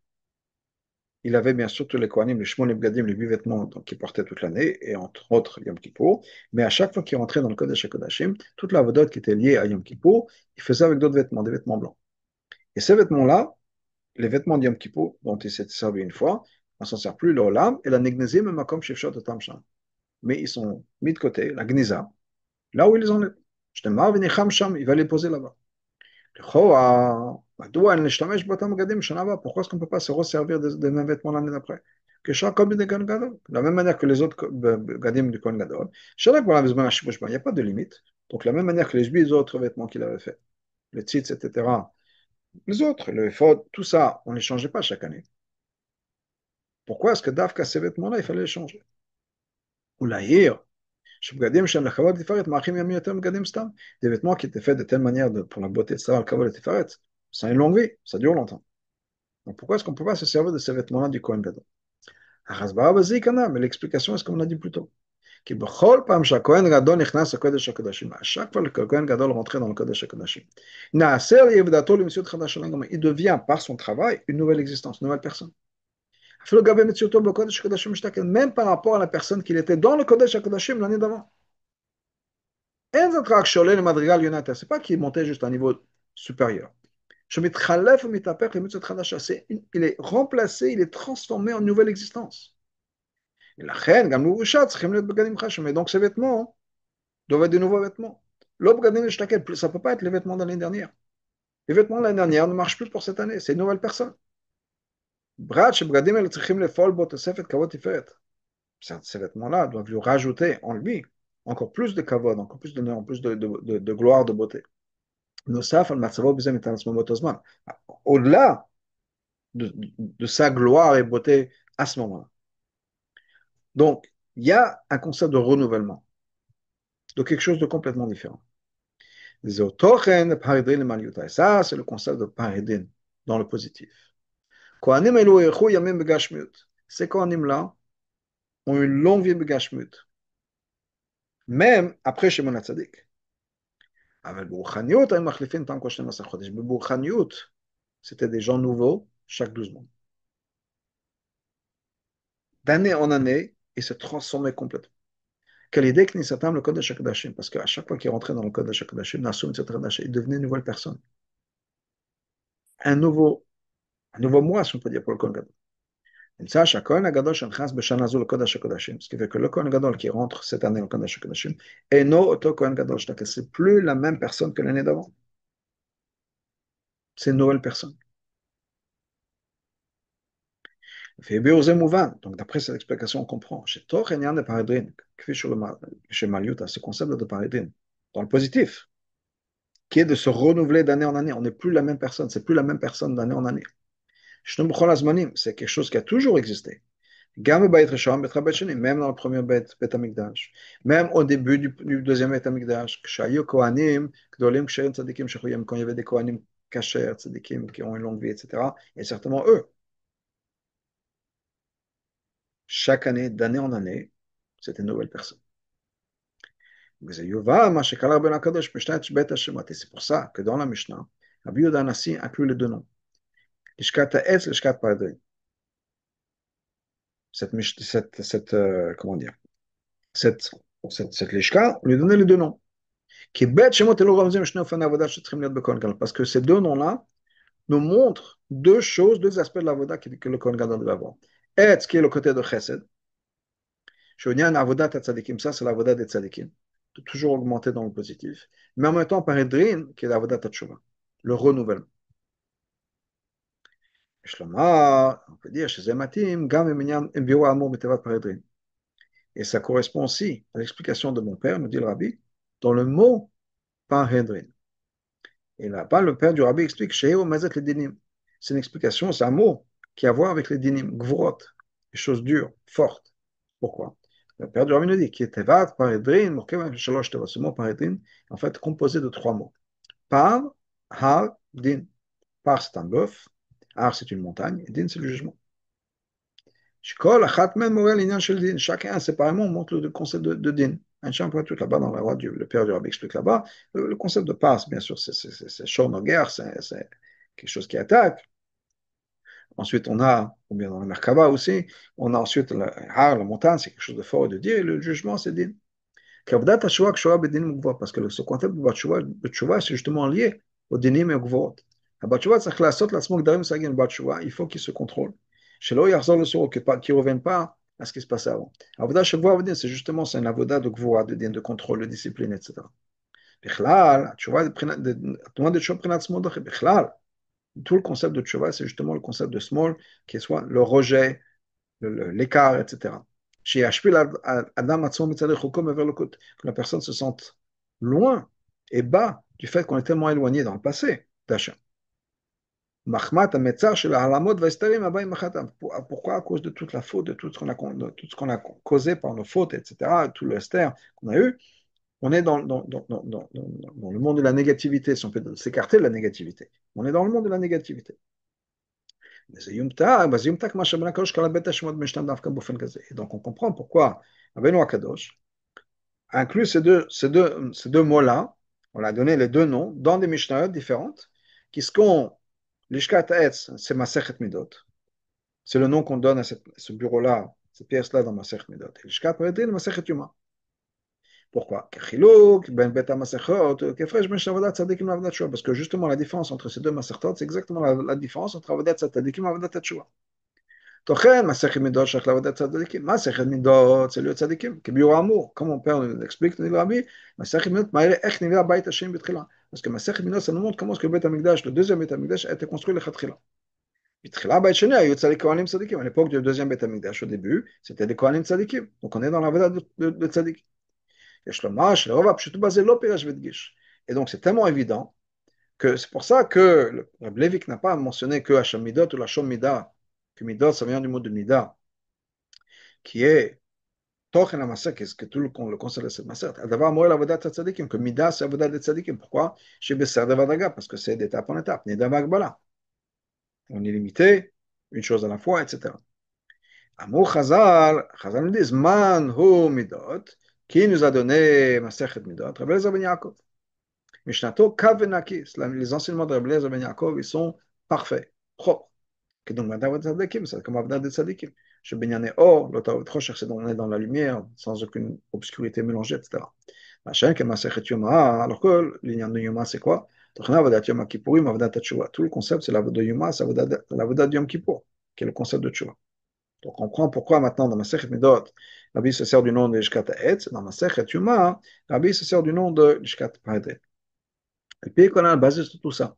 il avait bien sûr tous les Kohanim, les Shmon, les Bgadim, les 8 vêtements qu'il portait toute l'année, et entre autres Yom Kippour. Mais à chaque fois qu'il rentrait dans le Kodesh HaKodashim, toute la vodot qui était liée à Yom Kippour, il faisait avec d'autres vêtements, des vêtements blancs. Et ces vêtements-là, les vêtements de Yom Kippour, dont il s'est servi une fois, on ne s'en sert plus, le Olam, et la Negnezim, Makom Shifshot Tamsham. Mais ils sont mis de côté, la Gniza, là où ils les enlèvent. Il va les poser là-bas. Pourquoi est-ce qu'on ne peut pas se resservir des mêmes vêtements l'année d'après? De la même manière que les autres gadim du Kohen Gadol. Il n'y a pas de limite. Donc, de la même manière que les autres vêtements qu'il avait fait, les tzitz, etc., les autres, le éphod, tout ça, on ne les changeait pas chaque année. Pourquoi est-ce que Dafka, ces vêtements-là, il fallait les changer? Ou l'aïr, des vêtements qui étaient faits de telle manière pour la beauté de Sarah al-Kavod et Tifaret. Ça a une longue vie, ça dure longtemps. Donc pourquoi est-ce qu'on ne peut pas se servir de ces vêtements-là du Kohen Gadol? Mais l'explication est ce qu'on a dit plus tôt. À chaque fois que le Kohen Gadol rentrait dans le Kodesh HaKodashim, il devient par son travail une nouvelle existence, une nouvelle personne. Même par rapport à la personne qu'il était dans le Kodesh HaKodashim l'année d'avant. C'est pas qu'il montait juste à un niveau supérieur. Il est remplacé, il est transformé en nouvelle existence. Et la reine, mais donc ces vêtements, doivent être de nouveaux vêtements. L'obgadim l'ishtakel, ça ne peut pas être les vêtements de l'année dernière. Les vêtements de l'année dernière ne marchent plus pour cette année. C'est une nouvelle personne. Brat שבגדים האלה צריכים לפעול בו תוספת כבוד תפארת. Ces vêtements-là doivent lui rajouter en lui encore plus de kavod, encore plus d'honneur, plus de gloire, de beauté. נוסף על מצבו בזה מטעם עצמו באותו זמן. Au-delà de sa gloire et beauté à ce moment-là. Donc, il y a un concept de renouvellement, de quelque chose de complètement différent. זהו תוכן פרידין למעליותה. Ça, c'est le concept de paridin dans le positif. כהנים אלו אירחו ימים בגשמיות. Ces כהנים-là ont une longue vie בגשמיות, même après Shimon HaTzadik. אבל ברוחניות הם מחליפים פעם כל 12 חודש. בברוחניות, c'était des gens nouveaux chaque 12 mois. D'année en année, ils se transformaient complètement. Quelle idée que Nisatam le Kodesh HaKodashim, parce qu'à chaque fois qu'ils rentraient dans le Kodesh HaKodashim, Nassoum, etc., ils devenaient une nouvelle personne. Un nouveau, un nouveau moi, si on peut dire, pour le Kohen Gadol. נמצא שהכהן הגדול שנכנס בשנה זו לקודש הקודשים, ce qui fait que le Kohen Gadol qui rentre cette année au קודש הקודשים, אינו אותו כהן גדול שתקל, c'est plus la même personne que l'année d'avant. C'est une nouvelle personne. והביאו זה מובן, donc d'après cette explication on comprend, שתוך עניין הפרדרין, כפי שמעליותה, ce concept de paridrin, dans le positif, qui est de se renouveler d'année en année, on n'est plus la même personne, c'est plus la même personne d'année en année. שנו בכל הזמנים, c'est quelque chose qui a toujours existé. גם בבית ראשון, בית בית שני, même dans le premier בית המקדש, même au début du deuxième בית המקדש, כשהיו כהנים גדולים כשרים צדיקים שחויים, quand il y avait des כהנים כשר, צדיקים, qui ont une longue vie, etc., et certainement eux, chaque année, d'année en année, c'est une nouvelle personne. וזה יובא מה שקרה בין הקדוש משנת בית השמות, c'est pour ça que dans la Mishnah, Rabbi Yehuda Hanassi inclut les deux noms, לשכת העץ, לשכת פרדרין. Comment dire, cette lishka, on lui donnait les deux noms. Parce que ces deux noms-là nous montrent deux choses, deux aspects de l'avoda que le Kohen Gadol devait avoir. Etz, qui est le côté de Chesed. Ça, c'est l'avoda des tzadikim. De toujours augmenter dans le positif. Mais en même temps, paredrin, qui est l'avoda tachova. Le renouvellement. On peut dire, chez Zematim, Gam et Biwa Amour Betevat Paredrin. Et ça correspond aussi à l'explication de mon père, nous dit le rabbi, dans le mot Parhedrin. Et là-bas, le père du rabbi explique Sheo Mazet les dinim. C'est une explication, c'est un mot qui a à voir avec les dinim, gvorot, les choses dures, fortes. Pourquoi? Le père du rabbi nous dit qui est Tevat, Parhedrin, Morkev, Shalosh Tevat. Ce mot Parhedrin, en fait, composé de trois mots. Par, Har, Din. Par, c'est un bœuf. Har, c'est une montagne. Et Din, c'est le jugement. Chacun séparément montre le concept de din. Un champion tout là-bas dans la loi le père du rabbi explique là-bas. Le concept de passe, bien sûr, c'est chaud en guerre, c'est quelque chose qui attaque. Ensuite, on a, ou bien dans le Merkaba aussi, on a ensuite la montagne, c'est quelque chose de fort et de dire, et le jugement, c'est din. Parce que ce concept de tchouva, c'est justement lié au dinim et au gvorot. Il faut qu'il se contrôle. Qu'il ne revienne pas à ce qui se passait avant. Avoda Shavua, c'est justement c'est une avoda de gvura, de contrôle, de discipline, etc. Tout le concept de tchouva, c'est justement le concept de small, qui soit le rejet, l'écart, etc. Que la personne se sente loin et bas du fait qu'on est tellement éloigné dans le passé d'Hachem. Pourquoi? À cause de toute la faute, de tout ce qu'on a causé par nos fautes, etc., tout le ster qu'on a eu, on est dans le monde de la négativité, si on peut s'écarter de la négativité. On est dans le monde de la négativité. Et donc on comprend pourquoi Avinu Akadosh inclut ces deux mots-là, on a donné les deux noms, dans des Mishnayot différentes, qui sont Lishkat Etz, c'est Masechet Midot. C'est le nom qu'on donne à ce bureau-là, cette pièce-là dans Masechet Midot. Et Lishkat Paredin, Masechet Yuma. Pourquoi? Parce que justement, la différence entre ces deux Masechtot, c'est exactement la différence entre Avodat Tzadikim et Avodat Teshuvah. Tochen, Masechet Midot, Shach Lavodat Tzadikim. Masechet Midot, c'est le Tzadikim. Kibiur Amour. Comme mon père nous l'explique, nous dit le Rabbi, Masechet Midot, Maïre Ech Nivea Bait Hashem B'tchila. Parce que Masechet Midot, ça nous montre comment est-ce que le Beit HaMikdash, le deuxième Beit HaMikdash, a été construit le Chatchila. B'tchila Bait Sheni, Ayut Tzadik Kohanim Tzadikim. À l'époque du deuxième Beit HaMikdash, au début, c'était des Kohanim Tzadikim. Donc on est dans la Vodat de Tzadik. Et Shlomo, Shlerova, Pshutu Bazé, Lo Pirash Vedgish. Et donc c'est tellement évident que c'est pour ça que le Rabbi Levik n'a pas mentionné que Hashem Midot ou la Shom Mida, que Midot, ça vient du mot de Mida, qui est Tochen la Maseh, qu'est-ce que tout le concept de cette Maseh. D'abord, Moël Avodat Tzadikim, que Mida, c'est Avodat de Tzadikim. Pourquoi? Chez Besser de Vadaga, parce que c'est d'étape en étape. Nida Magbala. On est limité, une chose à la fois, etc. Amour Chazal, Chazal nous dit, Man Hu Midot, qui nous a donné Masechet Midot? Rabbi Eliezer ben Yaakov. Mishnato Kavenaki, les enseignements de Rabbi Eliezer ben Yaakov, ils sont parfaits, propres. Que donc, Madav Tzadikim, c'est comme Avdad Tzadikim. Je baignane or, l'autre Trocher, c'est on est dans la lumière, sans aucune obscurité mélangée, etc. Machin, que Masechet Yoma, alors que l'ignan de Yoma, c'est quoi? Tochna Avodat Yom Kippourim, Avodat Tchouva. Tout le concept, c'est l'Avodat Yoma, c'est l'Avodat Yom Kippour, qui est le concept de Tchouva. Donc, on comprend pourquoi maintenant, dans Masechet Midot, Rabbi se sert du nom de Lishkat Ha'etz, dans Masechet Yoma, Rabbi se sert du nom de Lishkat Ha'edret. Et puis, on a basé sur tout ça.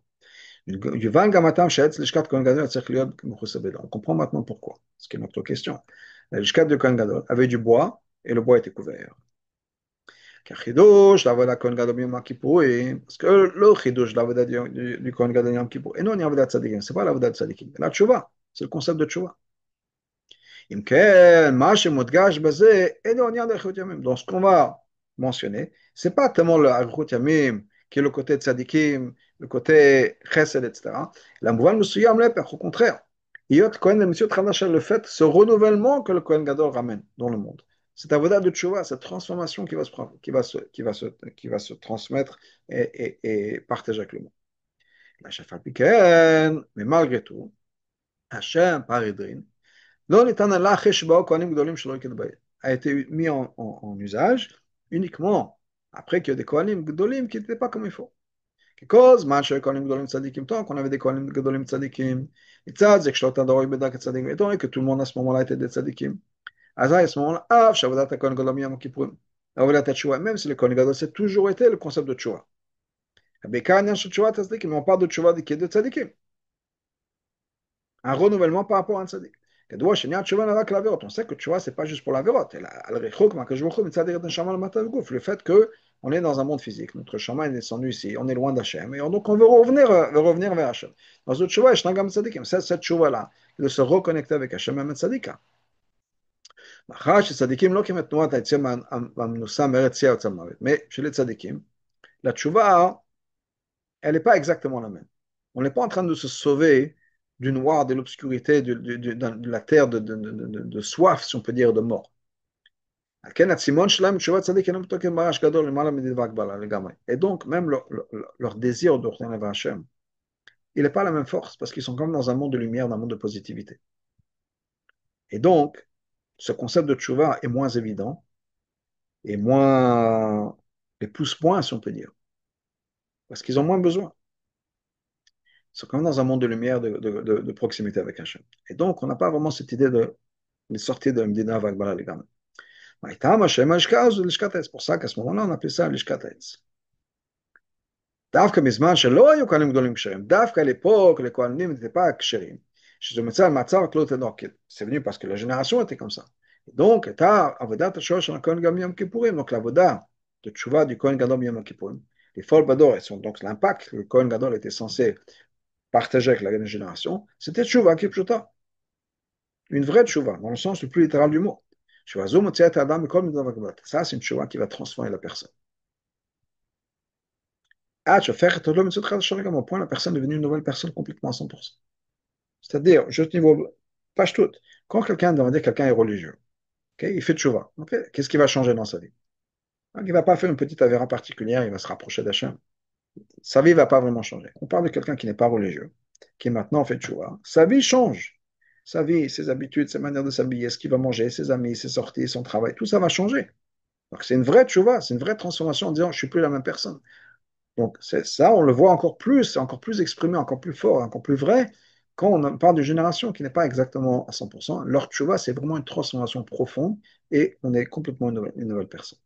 On comprend maintenant pourquoi. Ce qui est notre question. La Lishkat de Kohen Gadol avait du bois et le bois était couvert. Parce que le chidouche de l'avodat du Kohen Gadol Yom Kippur, et non, il y a l'avodat tzadikim, c'est pas l'avodat tzadikim, la tchouva, c'est le concept de tchouva. Im ken, ma shemudgash bazeh, eno onyan d'Arichut Yamim. Donc, ce qu'on va mentionner, c'est pas tellement le Arichut Yamim, qui est le côté tzadikim, le côté chesed, etc. La mouvan musuyam lepech, au contraire. Yot Kohen et Monsieur Tranachal, le fait, ce renouvellement que le Kohen Gadol ramène dans le monde. Cette avoda de tchouva, cette transformation qui va se, qui va se transmettre et partager avec le monde. La Shafal Piken, mais malgré tout, Hachem, par Edrin, a été mis en usage uniquement après qu'il y a des Kohanim Gdolim qui n'étaient pas comme il faut. Cause, tant qu'on avait des Kohanim Gdolim Tzadikim, et étant donné que tout le monde à ce moment-là était des Tzadikim, à ce moment-là, même si le Kohen Gadol, c'est toujours été le concept de Tchouva. Mais on parle de Tchouva qui est de Tzadikim. Un renouvellement par rapport à un tzaddik. On sait que tu vois, c'est pas juste pour la vérote. Le fait qu'on est dans un monde physique, notre chemin est descendu ici, on est loin d'Hachem, et donc on veut revenir vers Hachem. Dans ce tchouva, cette tchouva-là, de se reconnecter avec Hachem, même tzadika. Mais chez les tzadikim, la tchouva, elle n'est pas exactement la même. On n'est pas en train de se sauver du noir, de l'obscurité, de la terre de soif, si on peut dire, de mort. Et donc, même leur désir de retourner vers Hachem, il n'est pas la même force, parce qu'ils sont comme dans un monde de lumière, dans un monde de positivité. Et donc, ce concept de tchouva est moins évident, et moins les pousse-points, si on peut dire, parce qu'ils ont moins besoin. Ils sont comme dans un monde de lumière, de proximité avec Hachem. Et donc, on n'a pas vraiment cette idée de sortir de Mdina Vagbala les gamins. C'est pour ça qu'à ce moment-là, on appelait ça l'Ishkat Haetz. דווקא מזמן שלא היו כהנים גדולים כשרים, דווקא à l'époque, les כהנים n'étaient pas כשרים. שזה מצב הכלות הנוקד. C'est venu parce que la génération était comme ça. Donc, הייתה עבודת השורש של הכהן גם יום כיפורים, donc לעבודה de תשובה du כהן גדול ביום הכיפורים. לפעול בדור, donc l'impact que le כהן גדול était censé partager avec la génération, c'était tchouva qui est pshuta. Une vraie tchouva, dans le sens le plus littéral du mot. Ça, c'est une tchouva qui va transformer la personne. Au point, la personne est devenue une nouvelle personne complètement à 100%. C'est-à-dire, juste niveau, page toute, quand quelqu'un va dire que quelqu'un est religieux, okay, il fait tchouva, okay, qu'est-ce qui va changer dans sa vie? Il ne va pas faire une petite avéra particulière, il va se rapprocher d'Hachem. Sa vie ne va pas vraiment changer. On parle de quelqu'un qui n'est pas religieux, qui maintenant fait tchouva, sa vie change. Sa vie, ses habitudes, ses manières de s'habiller, ce qu'il va manger, ses amis, ses sorties, son travail, tout ça va changer. Donc c'est une vraie tchouva, c'est une vraie transformation en disant je ne suis plus la même personne. Donc ça, on le voit encore plus exprimé, encore plus fort, encore plus vrai quand on parle de génération qui n'est pas exactement à 100%, leur tchouva, c'est vraiment une transformation profonde et on est complètement une nouvelle personne.